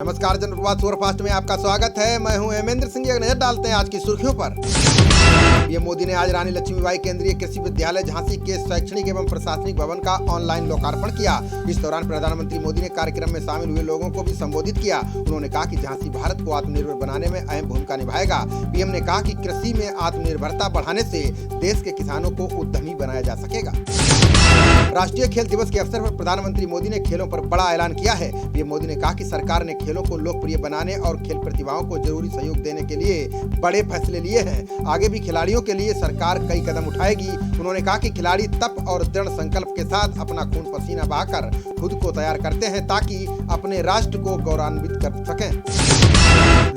नमस्कार, जनप्रवाद सुपरफास्ट में आपका स्वागत है। मैं हूं हेमेंद्र सिंह। एक नजर डालते हैं आज की सुर्खियों पर। पीएम मोदी ने आज रानी लक्ष्मीबाई केंद्रीय कृषि विद्यालय झांसी के शैक्षणिक एवं प्रशासनिक भवन का ऑनलाइन लोकार्पण किया। इस दौरान प्रधानमंत्री मोदी ने कार्यक्रम में शामिल हुए लोगों को भी संबोधित किया। उन्होंने कहा कि झांसी भारत को आत्मनिर्भर बनाने में अहम भूमिका निभाएगा। पीएम ने कहा कि कृषि में आत्मनिर्भरता बढ़ाने से देश के किसानों को उद्यमी बनाया जा सकेगा। राष्ट्रीय खेल दिवस के अवसर पर प्रधानमंत्री मोदी ने खेलों पर बड़ा ऐलान किया है। पीएम मोदी ने कहा कि सरकार ने खेलों को लोकप्रिय बनाने और खेल प्रतिभाओं को जरूरी सहयोग देने के लिए बड़े फैसले लिए हैं। आगे भी खिलाड़ियों के लिए सरकार कई कदम उठाएगी। उन्होंने कहा कि खिलाड़ी तप और दृढ़ संकल्प के साथ अपना खून पसीना बहाकर खुद को तैयार करते हैं ताकि अपने राष्ट्र को गौरवान्वित कर सकें।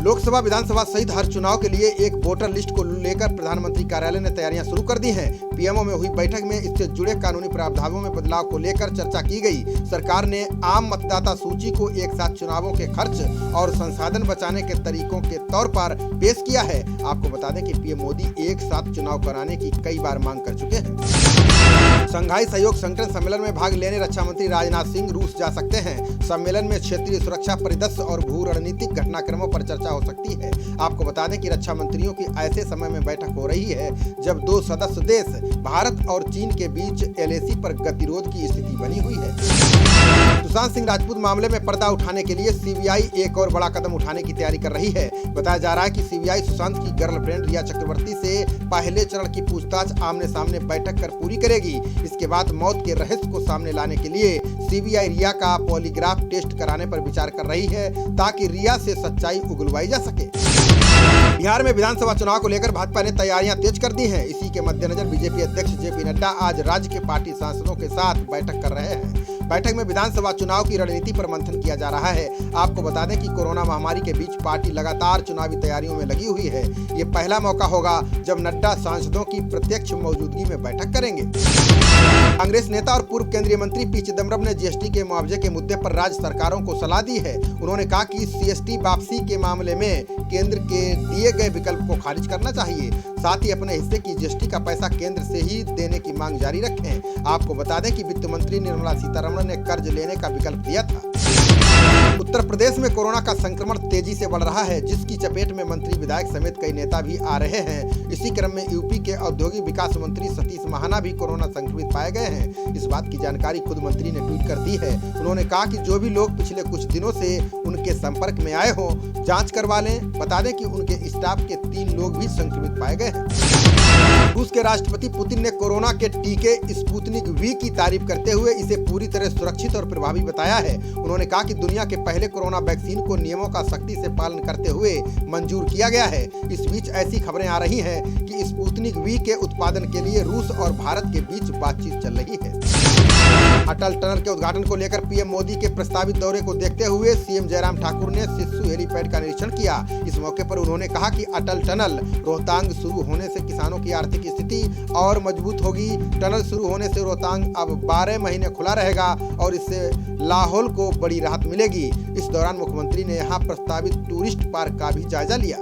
लोकसभा, विधानसभा सहित हर चुनाव के लिए एक वोटर लिस्ट को लेकर प्रधानमंत्री कार्यालय ने तैयारियां शुरू कर दी हैं। पीएमओ में हुई बैठक में इससे जुड़े कानूनी प्रावधानों में बदलाव को लेकर चर्चा की गई। सरकार ने आम मतदाता सूची को एक साथ चुनावों के खर्च और संसाधन बचाने के तरीकों के तौर पर पेश किया है। आपको बता दें कि पीएम मोदी एक साथ चुनाव कराने की कई बार मांग कर चुके हैं। शंघाई सहयोग संगठन सम्मेलन में भाग लेने रक्षा मंत्री राजनाथ सिंह रूस जा सकते हैं। सम्मेलन में क्षेत्रीय सुरक्षा परिदृश्य और भू रणनीतिक घटनाक्रमों पर चर्चा हो सकती है। आपको बता दें कि रक्षा मंत्रियों की ऐसे समय में बैठक हो रही है जब दो सदस्य देश भारत और चीन के बीच एलएसी पर गतिरोध की स्थिति बनी हुई है। सुशांत सिंह राजपूत मामले में पर्दा उठाने के लिए सीबीआई एक और बड़ा कदम उठाने की तैयारी कर रही है। बताया जा रहा है कि सीबीआई सुशांत की गर्लफ्रेंड रिया चक्रवर्ती से पहले चरण की पूछताछ आमने सामने बैठक कर पूरी करेगी। इसके बाद मौत के रहस्य को सामने लाने के लिए सीबीआई रिया का पॉलीग्राफ टेस्ट कराने पर विचार कर रही है ताकि रिया से सच्चाई उगलवाई जा सके। बिहार में विधानसभा चुनाव को लेकर भाजपा ने तैयारियां तेज कर दी हैं। इसी के मद्देनजर बीजेपी अध्यक्ष जेपी नड्डा आज राज्य के पार्टी सांसदों के साथ बैठक कर रहे हैं। बैठक में विधानसभा चुनाव की रणनीति पर मंथन किया जा रहा है। आपको बता दें कि कोरोना महामारी के बीच पार्टी लगातार चुनावी तैयारियों में लगी हुई है। ये पहला मौका होगा जब नड्डा सांसदों की प्रत्यक्ष मौजूदगी में बैठक करेंगे। कांग्रेस नेता और पूर्व केंद्रीय मंत्री पी चिदम्बरम ने जीएसटी के मुआवजे के मुद्दे पर राज्य सरकारों को सलाह दी है। उन्होंने कहा कि सीएसटी वापसी के मामले में केंद्र के दिए गए विकल्प को खारिज करना चाहिए। साथ ही अपने हिस्से की जीएसटी का पैसा केंद्र से ही देने की मांग जारी रखें। आपको बता दें कि वित्त मंत्री निर्मला सीतारमण ने कर्ज लेने का विकल्प दिया था। उत्तर प्रदेश में कोरोना का संक्रमण तेजी से बढ़ रहा है, जिसकी चपेट में मंत्री, विधायक समेत कई नेता भी आ रहे हैं। इसी क्रम में यूपी के औद्योगिक विकास मंत्री सतीश महाना भी कोरोना संक्रमित पाए गए हैं। इस बात की जानकारी खुद मंत्री ने ट्वीट कर दी है। उन्होंने कहा कि जो भी लोग पिछले कुछ दिनों से उनके संपर्क में आए हों, जांच करवा लें। बता दें कि उनके स्टाफ के 3 लोग भी संक्रमित पाए गए हैं। रूस के राष्ट्रपति पुतिन ने कोरोना के टीके स्पुतनिक वी की तारीफ करते हुए इसे पूरी तरह सुरक्षित और प्रभावी बताया है। उन्होंने कहा कि दुनिया के पहले कोरोना वैक्सीन को नियमों का सख्ती से पालन करते हुए मंजूर किया गया है। इस बीच ऐसी खबरें आ रही हैं कि स्पुतनिक वी के उत्पादन के लिए रूस और भारत के बीच बातचीत चल रही है। अटल टनल के उद्घाटन को लेकर पीएम मोदी के प्रस्तावित दौरे को देखते हुए सीएम जयराम ठाकुर ने सिस्सू हेलीपैड का निरीक्षण किया। इस मौके पर उन्होंने कहा कि अटल टनल रोहतांग शुरू होने से किसानों की आर्थिक स्थिति और मजबूत होगी। टनल शुरू होने से रोहतांग अब 12 महीने खुला रहेगा और इससे लाहौल को बड़ी राहत मिलेगी। इस दौरान मुख्यमंत्री ने यहाँ प्रस्तावित टूरिस्ट पार्क का भी जायजा लिया।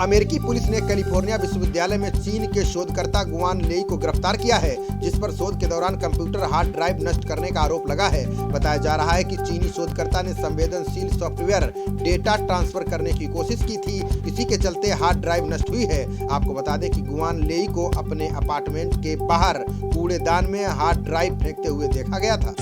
अमेरिकी पुलिस ने कैलिफोर्निया विश्वविद्यालय में चीन के शोधकर्ता गुआन लेई को गिरफ्तार किया है, जिस पर शोध के दौरान कंप्यूटर हार्ड ड्राइव नष्ट करने का आरोप लगा है। बताया जा रहा है कि चीनी शोधकर्ता ने संवेदनशील सॉफ्टवेयर डेटा ट्रांसफर करने की कोशिश की थी। इसी के चलते हार्ड ड्राइव नष्ट हुई है। आपको बता दें कि गुआन लेई को अपने अपार्टमेंट के बाहर कूड़ेदान में हार्ड ड्राइव फेंकते हुए देखा गया था।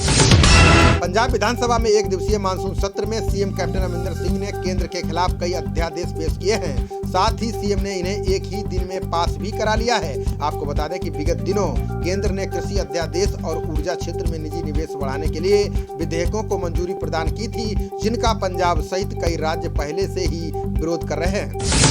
पंजाब विधानसभा में एक दिवसीय मानसून सत्र में सीएम कैप्टन अमरिंदर सिंह ने केंद्र के खिलाफ कई अध्यादेश पेश किए हैं। साथ ही सीएम ने इन्हें एक ही दिन में पास भी करा लिया है। आपको बता दें कि विगत दिनों केंद्र ने कृषि अध्यादेश और ऊर्जा क्षेत्र में निजी निवेश बढ़ाने के लिए विधेयकों को मंजूरी प्रदान की थी, जिनका पंजाब सहित कई राज्य पहले से ही विरोध कर रहे हैं।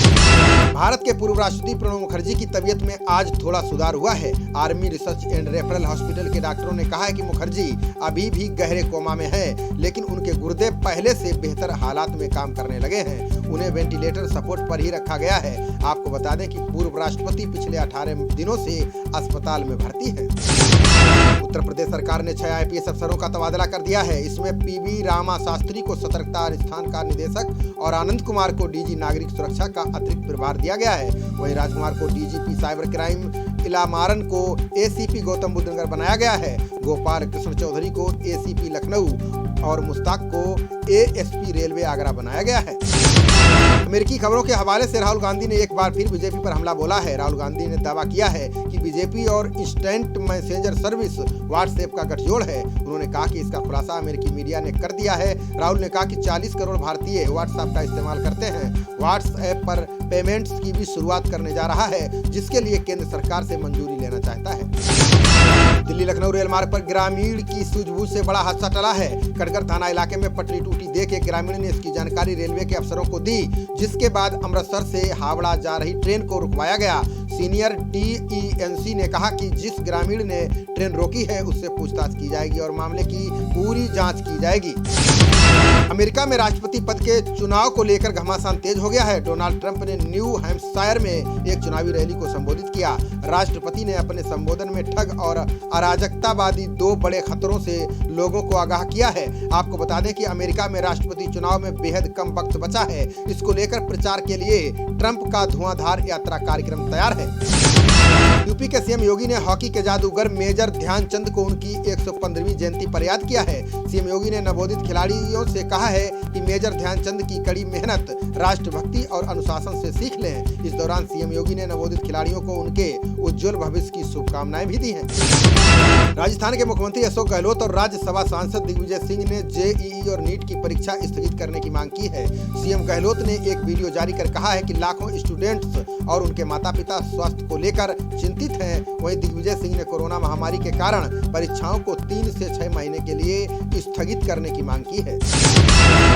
भारत के पूर्व राष्ट्रपति प्रणब मुखर्जी की तबीयत में आज थोड़ा सुधार हुआ है। Army research and referral hospital के डॉक्टरों ने कहा है कि मुखर्जी अभी भी गहरे कोमा में है, लेकिन उनके गुर्दे पहले से बेहतर हालात में काम करने लगे हैं। उन्हें वेंटिलेटर सपोर्ट पर ही रखा गया है। आपको बता दें कि पूर्व राष्ट्रपति पिछले 18 दिनों से अस्पताल में भर्ती है। उत्तर प्रदेश सरकार ने 6 आईपीएस अफसरों का तबादला कर दिया है। इसमें पीवी रामा शास्त्री को सतर्कता अनुष्ठान का निदेशक और आनंद कुमार को डीजी नागरिक सुरक्षा का अतिरिक्त प्रभार दिया गया है। वहीं राजकुमार को डीजीपी साइबर क्राइम, इलामारन को एसीपी गौतम बुद्ध नगर बनाया गया है। गोपाल कृष्ण चौधरी को एसीपी लखनऊ, और मुश्ताक को ASP रेलवे आगरा बनाया गया है। अमेरिकी खबरों के हवाले से राहुल गांधी ने एक बार फिर बीजेपी पर हमला बोला है। राहुल गांधी ने दावा किया है कि बीजेपी और इंस्टेंट मैसेंजर सर्विस व्हाट्सएप का गठजोड़ है। उन्होंने कहा कि इसका खुलासा अमेरिकी मीडिया ने कर दिया है। राहुल ने कहा कि 40 करोड़ भारतीय व्हाट्सएप का इस्तेमाल करते हैं। व्हाट्सएप पर पेमेंट्स की भी शुरुआत करने जा रहा है, जिसके लिए केंद्र सरकार से मंजूरी लेना चाहता है। दिल्ली लखनऊ रेल मार्ग पर ग्रामीण की सूझबूझ से बड़ा हादसा टला है। कटघर थाना इलाके में पटरी टूटी देख एक ग्रामीण ने इसकी जानकारी रेलवे के अफसरों को दी, जिसके बाद अमृतसर से हावड़ा जा रही ट्रेन को रुकवाया गया। सीनियर DENC ने कहा कि जिस ग्रामीण ने ट्रेन रोकी है उससे पूछताछ की जाएगी और मामले की पूरी जांच की जाएगी। अमेरिका में राष्ट्रपति पद के चुनाव को लेकर घमासान तेज हो गया है। डोनाल्ड ट्रंप ने न्यू हैम्पशायर में एक चुनावी रैली को संबोधित किया। राष्ट्रपति ने अपने संबोधन में ठग और अराजकतावादी 2 बड़े खतरों से लोगों को आगाह किया है। आपको बता दें कि अमेरिका में राष्ट्रपति चुनाव में बेहद कम वक्त बचा है। इसको लेकर प्रचार के लिए ट्रंप का धुआंधार यात्रा कार्यक्रम तैयार है। यूपी के सीएम योगी ने हॉकी के जादूगर मेजर ध्यानचंद को उनकी 115वीं जयंती पर याद किया है। सीएम योगी ने नवोदित खिलाड़ियों से कहा है कि मेजर ध्यानचंद की कड़ी मेहनत, राष्ट्रभक्ति और अनुशासन से सीख लें। इस दौरान सीएम योगी ने नवोदित खिलाड़ियों को उनके उज्जवल भविष्य की शुभकामनाएं भी दी हैं। राजस्थान के मुख्यमंत्री अशोक गहलोत और राज्यसभा सांसद दिग्विजय सिंह ने JEE और नीट की परीक्षा स्थगित करने की मांग की है। सीएम गहलोत ने एक वीडियो जारी कर कहा है कि लाखों स्टूडेंट्स और उनके माता पिता स्वास्थ्य को लेकर चिंतित हैं। वहीं दिग्विजय सिंह ने कोरोना महामारी के कारण परीक्षाओं को 3 से 6 महीने के लिए स्थगित करने की मांग की है।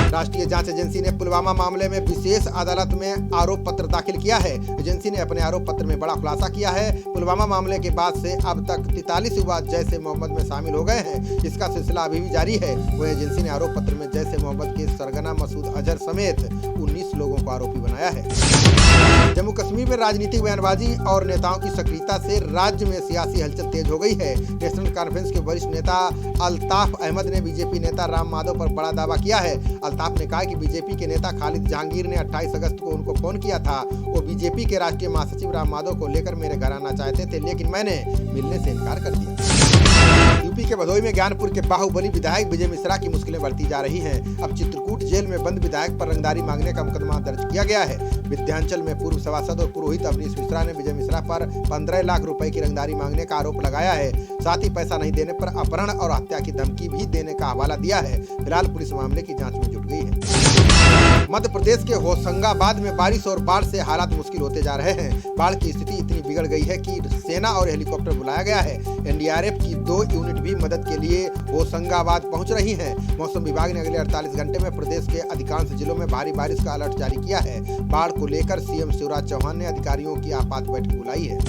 राष्ट्रीय जांच एजेंसी ने पुलवामा मामले में विशेष अदालत में आरोप पत्र दाखिल किया है। एजेंसी ने अपने आरोप पत्र में बड़ा खुलासा किया है। पुलवामा मामले के बाद से अब तक 43 युवा जैश ए मोहम्मद में शामिल हो गए हैं। इसका सिलसिला अभी भी जारी है। वह एजेंसी ने आरोप पत्र में जैश ए मोहम्मद के सरगना मसूद अजहर समेत 19 लोगों को आरोपी बनाया है। जम्मू कश्मीर में राजनीतिक बयानबाजी और नेताओं की सक्रियता से राज्य में सियासी हलचल तेज हो गई है। नेशनल कॉन्फ्रेंस के वरिष्ठ नेता अल्ताफ अहमद ने बीजेपी नेता राम माधव पर बड़ा दावा किया है। अल्ताफ ने कहा कि बीजेपी के नेता खालिद जहांगीर ने 28 अगस्त को उनको फोन किया था। वो बीजेपी के राष्ट्रीय महासचिव राम माधव को लेकर मेरे घर आना चाहते थे, लेकिन मैंने मिलने से इनकार कर दिया। यूपी के भदोही में ज्ञानपुर के बाहुबली विधायक विजय मिश्रा की मुश्किलें बढ़ती जा रही हैं। अब चित्रकूट जेल में बंद विधायक पर रंगदारी मांगने का मुकदमा दर्ज किया गया है। विंध्याचल में पूर्व सभासद और पुरोहित अवनीश मिश्रा ने विजय मिश्रा पर 15 लाख रुपए की रंगदारी मांगने का आरोप लगाया है। साथ ही पैसा नहीं देने पर अपहरण और हत्या की धमकी भी देने का हवाला दिया है। फिलहाल पुलिस मामले की जाँच में जुट गई है। मध्य प्रदेश के होशंगाबाद में बारिश और बाढ़ से हालात मुश्किल होते जा रहे हैं। बाढ़ की स्थिति इतनी बिगड़ गई है कि सेना और हेलीकॉप्टर बुलाया गया है। NDRF की 2 यूनिट भी मदद के लिए होशंगाबाद पहुंच रही हैं। मौसम विभाग ने अगले 48 घंटे में प्रदेश के अधिकांश जिलों में भारी बारिश का अलर्ट जारी किया है। बाढ़ को लेकर सीएम शिवराज चौहान ने अधिकारियों की आपात बैठक बुलाई है।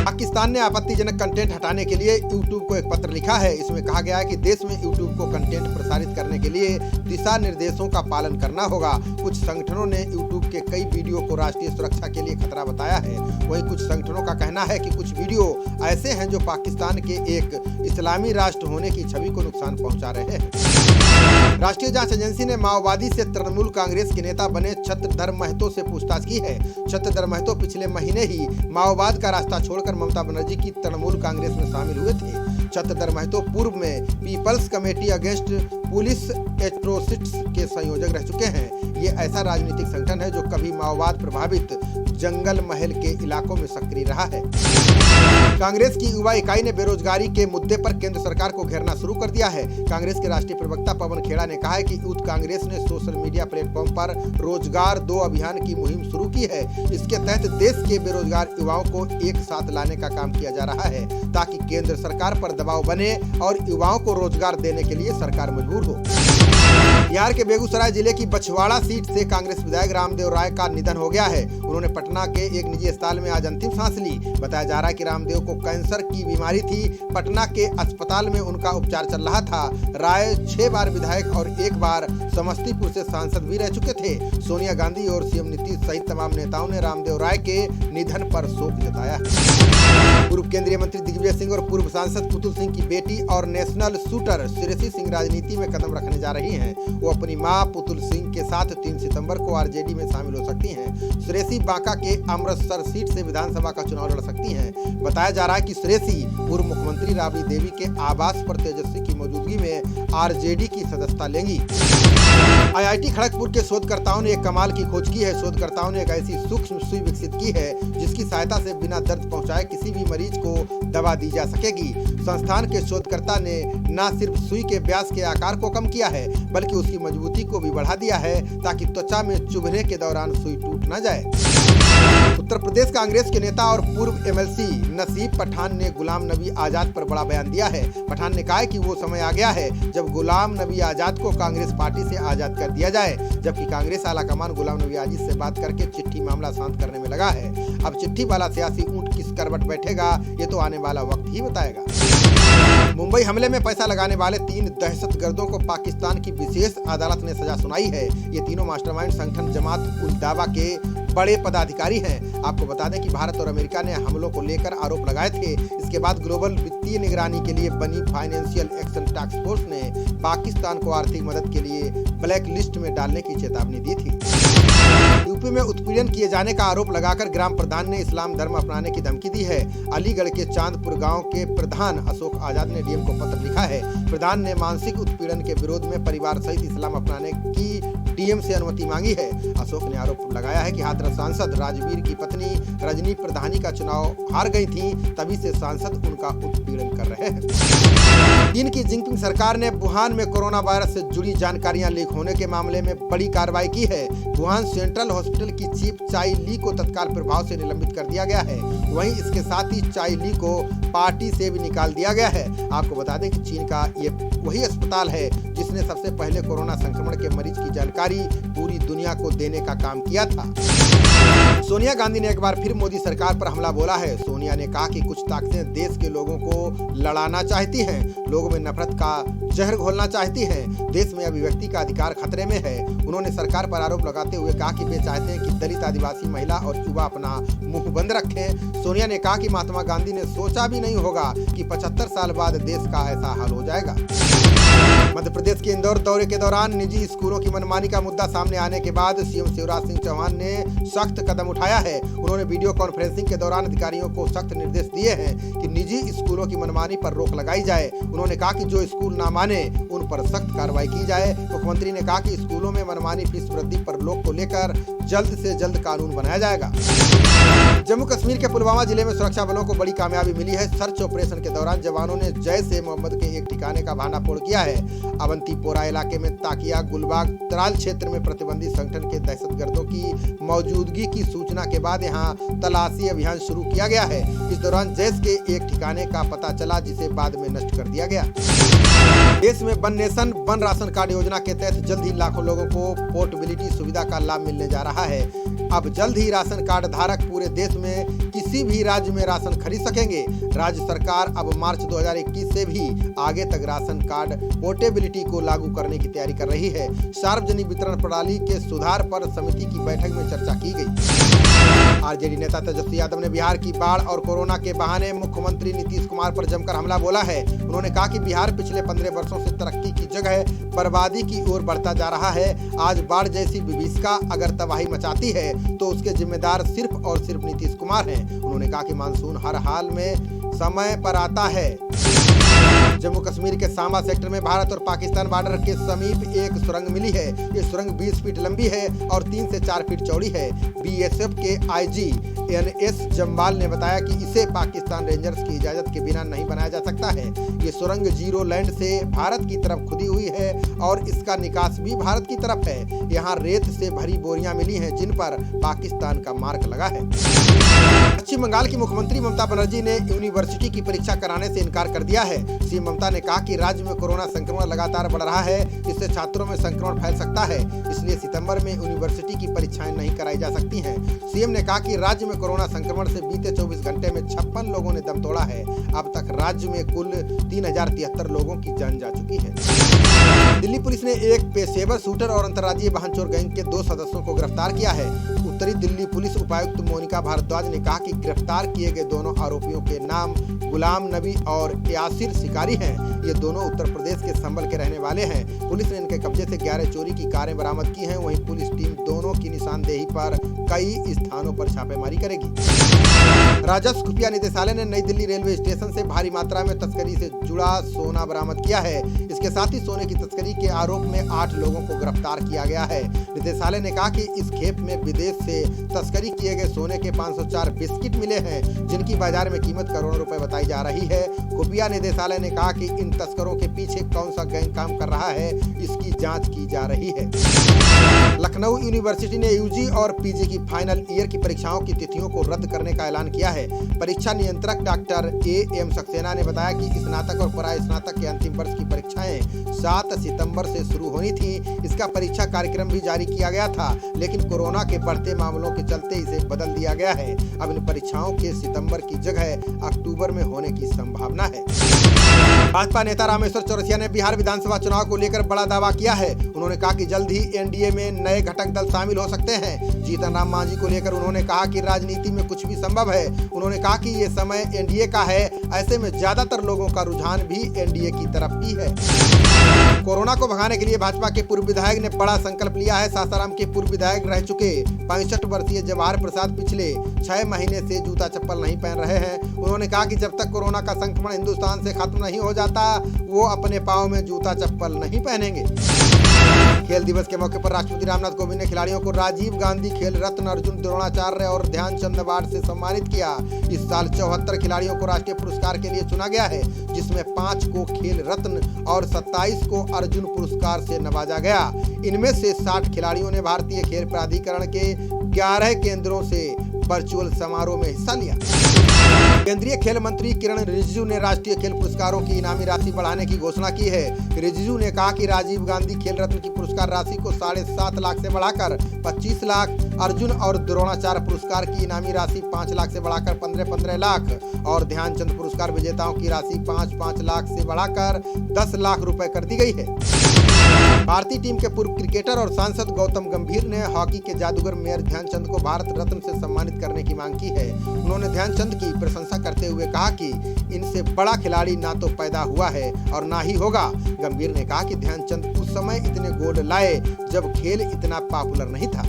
पाकिस्तान ने आपत्तिजनक कंटेंट हटाने के लिए यूट्यूब को एक पत्र लिखा है। इसमें कहा गया है कि देश में यूट्यूब को कंटेंट प्रसारित करने के लिए दिशा निर्देशों का पालन करना होगा। कुछ संगठनों ने यूट्यूब के कई वीडियो को राष्ट्रीय सुरक्षा के लिए खतरा बताया है। वहीं कुछ संगठनों का कहना है कि कुछ वीडियो ऐसे हैं जो पाकिस्तान के एक इस्लामी राष्ट्र होने की छवि को नुकसान पहुंचा रहे हैं। राष्ट्रीय जांच एजेंसी ने माओवादी से तृणमूल कांग्रेस के नेता बने छत्रधर महतो से पूछताछ की है। छत्रधर महतो पिछले महीने ही माओवाद का रास्ता छोड़कर ममता बनर्जी की तृणमूल कांग्रेस में शामिल हुए थे। छत्रधर महतो पूर्व में people's committee against police atrocities के संयोजक रह चुके हैं। ये ऐसा राजनीतिक संगठन है जो कभी माओवाद प्रभावित जंगल महल के इलाकों में सक्रिय रहा है। कांग्रेस की युवा इकाई ने बेरोजगारी के मुद्दे पर केंद्र सरकार को घेरना शुरू कर दिया है। कांग्रेस के राष्ट्रीय प्रवक्ता पवन खेड़ा ने कहा है कि यूथ कांग्रेस ने सोशल मीडिया प्लेटफॉर्म पर रोजगार 2 अभियान की मुहिम शुरू की है। इसके तहत देश के बेरोजगार युवाओं को एक साथ लाने का काम किया जा रहा है ताकि केंद्र सरकार पर दबाव बने और युवाओं को रोजगार देने के लिए सरकार मजबूर हो। बिहार के बेगूसराय जिले की बछवाड़ा सीट से कांग्रेस विधायक रामदेव राय का निधन हो गया है। उन्होंने पटना के एक निजी अस्पताल में आज अंतिम सांस ली। बताया जा रहा है कि रामदेव को कैंसर की बीमारी थी। पटना के अस्पताल में उनका उपचार चल रहा था। राय 6 बार विधायक और 1 बार समस्तीपुर से सांसद भी रह चुके थे। सोनिया गांधी और सीएम नीतीश सहित तमाम नेताओं ने रामदेव राय के निधन पर शोक जताया। पूर्व केंद्रीय मंत्री दिग्विजय सिंह और पूर्व सांसद पुतुल सिंह की बेटी और नेशनल शूटर श्रेयसी सिंह राजनीति में कदम रखने जा रही हैं। वो अपनी मां पुतुल सिंह के साथ 3 सितंबर को आरजेडी में शामिल हो सकती हैं। श्रेयसी बांका के अमृतसर सीट से विधानसभा का चुनाव लड़ सकती हैं। बताया जा रहा है कि श्रेयसी पूर्व मुख्यमंत्री राबड़ी देवी के आवास पर तेजस्वी की मौजूदगी में आरजेडी की सदस्यता लेंगी। आईआईटी खड़गपुर के शोधकर्ताओं ने एक कमाल की खोज की है। शोधकर्ताओं ने एक ऐसी सूक्ष्म सुई विकसित की है जिसकी सहायता से बिना दर्द पहुंचाए किसी भी मरीज को दवा दी जा सकेगी। संस्थान के शोधकर्ता ने न सिर्फ सुई के व्यास के आकार को कम किया है बल्कि उसकी मजबूती को भी बढ़ा दिया है ताकि त्वचा में चुभने के दौरान सुई टूट न जाए। उत्तर प्रदेश कांग्रेस के नेता और पूर्व एमएलसी नसीब पठान ने गुलाम नबी आजाद पर बड़ा बयान दिया है। पठान ने कहा है कि वो समय आ गया है जब गुलाम नबी आजाद को कांग्रेस पार्टी से आजाद कर दिया जाए, जबकि कांग्रेस आलाकमान गुलाम नबी आजाद से बात करके चिट्ठी मामला शांत करने में लगा है। अब चिट्ठी वाला सियासी ऊंट किस करवट बैठेगा ये तो आने वाला वक्त ही बताएगा। मुंबई हमले में पैसा लगाने वाले 3 दहशतगर्दों को पाकिस्तान की विशेष अदालत ने सजा सुनाई है। ये तीनों मास्टरमाइंड संगठन जमात उल दावा के बड़े पदाधिकारी हैं। आपको बता दें कि भारत और अमेरिका ने हमलों को लेकर आरोप लगाए थे। इसके बाद ग्लोबल वित्तीय निगरानी के लिए बनी फाइनेंशियल एक्शन टास्क फोर्स ने पाकिस्तान को आर्थिक मदद के लिए ब्लैक लिस्ट में डालने की चेतावनी दी थी। यूपी में उत्पीड़न किए जाने का आरोप लगाकर ग्राम प्रधान ने इस्लाम धर्म अपनाने की धमकी दी है। अलीगढ़ के चांदपुर गांव के प्रधान अशोक आजाद ने डीएम को पत्र लिखा है। प्रधान ने मानसिक उत्पीड़न के विरोध में परिवार सहित इस्लाम अपनाने की डीएम से अनुमति मांगी है। अशोक ने आरोप लगाया है कि हाथरस सांसद राजवीर की पत्नी रजनी प्रधानी का चुनाव हार गई थी, तभी से सांसद उनका उत्पीड़न कर रहे हैं। चीन की जिनपिंग सरकार ने वुहान में कोरोना वायरस से जुड़ी जानकारियां लीक होने के मामले में बड़ी कार्रवाई की है। वुहान सेंट्रल हॉस्पिटल की चीफ चाई ली को तत्काल प्रभाव से निलंबित कर दिया गया है। वहीं इसके साथ ही चाई ली को पार्टी से भी निकाल दिया गया है। आपको बता दें कि चीन का ये वही अस्पताल है जिसने सबसे पहले कोरोना संक्रमण के मरीज की जानकारी पूरी दुनिया को देने का काम किया था। सोनिया गांधी ने एक बार फिर मोदी सरकार पर हमला बोला है। सोनिया ने कहा कि कुछ ताकतें देश के लोगों को लड़ाना चाहती हैं, लोगों में नफरत का जहर घोलना चाहती हैं। देश में अभिव्यक्ति का अधिकार खतरे में है। उन्होंने सरकार पर आरोप लगाते हुए कहा कि वे चाहते हैं कि दलित, आदिवासी, महिला और युवा अपना मुंह बंद रखें। सोनिया ने कहा कि महात्मा गांधी ने सोचा भी नहीं होगा कि 75 साल बाद देश का ऐसा हाल हो जाएगा। मध्य प्रदेश के इंदौर दौरे के दौरान निजी स्कूलों की मनमानी का मुद्दा सामने आने के बाद सीएम शिवराज सिंह चौहान ने सख्त कदम उठाया है। उन्होंने वीडियो कॉन्फ्रेंसिंग के दौरान अधिकारियों को सख्त निर्देश दिए हैं कि निजी स्कूलों की मनमानी पर रोक लगाई जाए। उन्होंने कहा कि जो स्कूल ना माने उन पर सख्त कार्रवाई की जाए। मुख्यमंत्री ने कहा कि स्कूलों में मनमानी फीस वृद्धि पर रोक को लेकर जल्द से जल्द कानून बनाया जाएगा। जम्मू कश्मीर के पुलवामा जिले में सुरक्षा बलों को बड़ी कामयाबी मिली है। सर्च ऑपरेशन के दौरान जवानों ने जैश ए मोहम्मद के एक ठिकाने का भांडाफोड़ किया है। अवंतीपोरा इलाके में ताकिया गुलबाग तराल क्षेत्र में प्रतिबंधित संगठन के दहशतगर्दों की मौजूदगी की सूचना के बाद यहां तलाशी अभियान शुरू किया गया है। इस दौरान जैश के एक ठिकाने का पता चला जिसे बाद में नष्ट कर दिया गया। देश में one nation one ration card योजना के तहत जल्द ही लाखों लोगों को पोर्टेबिलिटी सुविधा का लाभ मिलने जा रहा है। अब जल्द ही राशन कार्ड धारक पूरे देश में किसी भी राज्य में राशन खरीद सकेंगे। राज्य सरकार अब मार्च 2021 से भी आगे तक राशन कार्ड पोर्टेबिलिटी को लागू करने की तैयारी कर रही है। सार्वजनिक वितरण प्रणाली के सुधार पर समिति की बैठक में चर्चा की गई। आरजेडी नेता तेजस्वी यादव ने बिहार की बाढ़ और कोरोना के बहाने मुख्यमंत्री नीतीश कुमार पर जमकर हमला बोला है। उन्होंने कहा कि बिहार पिछले 15 वर्षों से तरक्की की जगह बर्बादी की ओर बढ़ता जा रहा है। आज बाढ़ जैसी विभीषिका अगर तबाही मचाती है तो उसके जिम्मेदार सिर्फ और सिर्फ नीतीश कुमार हैं। उन्होंने कहा कि मानसून हर हाल में समय पर आता है। जम्मू कश्मीर के सांबा सेक्टर में भारत और पाकिस्तान बॉर्डर के समीप एक सुरंग मिली है। ये सुरंग 20 फीट लंबी है और 3 से 4 फीट चौड़ी है। बीएसएफ के आईजी एनएस जम्बाल ने बताया कि इसे पाकिस्तान रेंजर्स की इजाजत के बिना नहीं बनाया जा सकता है। ये सुरंग जीरो लैंड से भारत की तरफ खुदी हुई है और इसका निकास भी भारत की तरफ है। यहाँ रेत से भरी बोरियां मिली हैं जिन पर पाकिस्तान का मार्क लगा है। पश्चिम बंगाल की मुख्यमंत्री ममता बनर्जी ने यूनिवर्सिटी की परीक्षा कराने से इनकार कर दिया है। सीएम ममता ने कहा कि राज्य में कोरोना संक्रमण लगातार बढ़ रहा है, इससे छात्रों में संक्रमण फैल सकता है, इसलिए सितंबर में यूनिवर्सिटी की परीक्षाएं नहीं कराई जा सकती हैं। सीएम ने कहा कि राज्य में कोरोना संक्रमण से बीते 24 घंटे में 56 लोगों ने दम तोड़ा है। अब तक राज्य में कुल 3073 लोगों की जान जा चुकी है। दिल्ली पुलिस ने एक पेशेवर शूटर और अंतर्राज्यीय वाहन चोर गैंग के 2 सदस्यों को गिरफ्तार किया है। उत्तरी दिल्ली पुलिस उपायुक्त मोनिका भारद्वाज ने कहा कि गिरफ्तार किए गए दोनों आरोपियों के नाम गुलाम नबी और यासिर शिकारी हैं। ये दोनों उत्तर प्रदेश के संभल के रहने वाले हैं। पुलिस ने इनके कब्जे से 11 चोरी की कारें बरामद की हैं। वहीं पुलिस टीम दोनों की निशानदेही पर कई स्थानों पर छापेमारी करेगी। राजस्व खुफिया निदेशालय ने नई दिल्ली रेलवे स्टेशन से भारी मात्रा में तस्करी से जुड़ा सोना बरामद किया है। इसके साथ ही सोने की तस्करी के आरोप में 8 लोगों को गिरफ्तार किया गया है। निदेशालय ने कहा कि इस खेप में विदेश से तस्करी किए गए सोने के 504 बिस्किट मिले हैं, जिनकी बाजार में कीमत करोड़ों रुपए बताई जा रही है। खुफिया निदेशालय ने कहा कि इन तस्करों के पीछे कौन सा गैंग काम कर रहा है, इसकी जांच की जा रही है। लखनऊ यूनिवर्सिटी ने यूजी और पीजी की फाइनल ईयर की परीक्षाओं की तिथियों को रद्द करने का ऐलान किया है। परीक्षा नियंत्रक डॉक्टर एम सक्सेना ने बताया कि स्नातक और परास्नातक के अंतिम वर्ष की परीक्षाएं 7 सितंबर से शुरू होनी थी। इसका परीक्षा कार्यक्रम भी जारी किया गया था, लेकिन कोरोना के बढ़ते मामलों के चलते इसे बदल दिया गया है। अब इन परीक्षाओं के सितंबर की जगह अक्टूबर में होने की संभावना है। भाजपा नेता रामेश्वर चौरसिया ने बिहार विधानसभा चुनाव को लेकर बड़ा दावा किया है। उन्होंने कहा कि जल्द ही एनडीए में नए घटक दल शामिल हो सकते हैं। जीतन राम मांझी को लेकर उन्होंने कहा कि राजनीति में कुछ भी संभव है। उन्होंने कहा कि ये समय एनडीए का है, ऐसे में ज्यादातर लोगों का रुझान भी एनडीए की तरफ ही है। कोरोना को भगाने के लिए भाजपा के पूर्व विधायक ने बड़ा संकल्प लिया है। सासाराम के पूर्व विधायक रह चुके 65 वर्षीय जवाहर प्रसाद पिछले 6 महीने से जूता चप्पल नहीं पहन रहे हैं। उन्होंने कहा कि जब तक कोरोना का संक्रमण हिंदुस्तान से खत्म नहीं हो जाता, वो अपने पाँव में जूता चप्पल नहीं पहनेंगे। खेल दिवस के मौके पर राष्ट्रपति रामनाथ कोविंद ने खिलाड़ियों को राजीव गांधी खेल रत्न, अर्जुन, द्रोणाचार्य और ध्यानचंद अवार्ड से सम्मानित किया। इस साल 74 खिलाड़ियों को राष्ट्रीय पुरस्कार के लिए चुना गया है, जिसमें 5 को खेल रत्न और 27 को अर्जुन पुरस्कार से नवाजा गया। इनमें से 60 खिलाड़ियों ने भारतीय खेल प्राधिकरण के 11 केंद्रों से वर्चुअल समारोह में हिस्सा लिया। केंद्रीय खेल मंत्री किरण रिजिजू ने राष्ट्रीय खेल पुरस्कारों की इनामी राशि बढ़ाने की घोषणा की है। रिजिजू ने कहा कि राजीव गांधी खेल रत्न की पुरस्कार राशि को 7.5 लाख से बढ़ाकर 25 लाख, अर्जुन और द्रोणाचार्य पुरस्कार की इनामी राशि 5 लाख से बढ़ाकर 15 लाख और ध्यानचंद पुरस्कार विजेताओं की राशि 5 लाख से बढ़ाकर 10 लाख रुपए कर दी गई है। भारतीय टीम के पूर्व क्रिकेटर और सांसद गौतम गंभीर ने हॉकी के जादूगर मेजर ध्यानचंद को भारत रत्न से सम्मानित करने की मांग की है। उन्होंने ध्यानचंद की प्रशंसा करते हुए कहा कि इनसे बड़ा खिलाड़ी ना तो पैदा हुआ है और ना ही होगा। गंभीर ने कहा कि ध्यानचंद उस समय इतने गोल्ड लाए जब खेल इतना पॉपुलर नहीं था।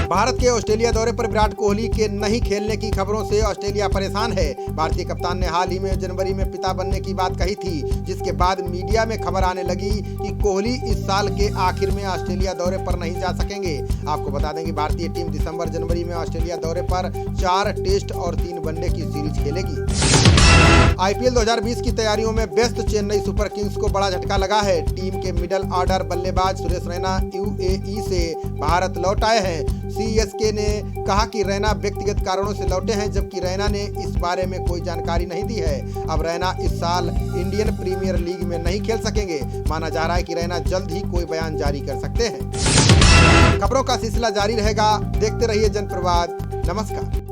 भारत के ऑस्ट्रेलिया दौरे पर विराट कोहली के नहीं खेलने की खबरों से ऑस्ट्रेलिया परेशान है। भारतीय कप्तान ने हाल ही में जनवरी में पिता बनने की बात कही थी, जिसके बाद मीडिया में खबर आने लगी कि कोहली इस साल के आखिर में ऑस्ट्रेलिया दौरे पर नहीं जा सकेंगे। आपको बता दें कि भारतीय टीम दिसंबर-जनवरी में ऑस्ट्रेलिया दौरे पर 4 टेस्ट और 3 वनडे की सीरीज खेलेगी। आईपीएल 2020 की तैयारियों में व्यस्त चेन्नई सुपर किंग्स को बड़ा झटका लगा है। टीम के मिडल ऑर्डर बल्लेबाज सुरेश रैना यूएई से भारत लौट आए हैं। सीएसके ने कहा कि रैना व्यक्तिगत कारणों से लौटे हैं, जबकि रैना ने इस बारे में कोई जानकारी नहीं दी है। अब रैना इस साल इंडियन प्रीमियर लीग में नहीं खेल सकेंगे। माना जा रहा है कि रैना जल्द ही कोई बयान जारी कर सकते हैं। खबरों का सिलसिला जारी रहेगा, देखते रहिए जनप्रवाद। नमस्कार।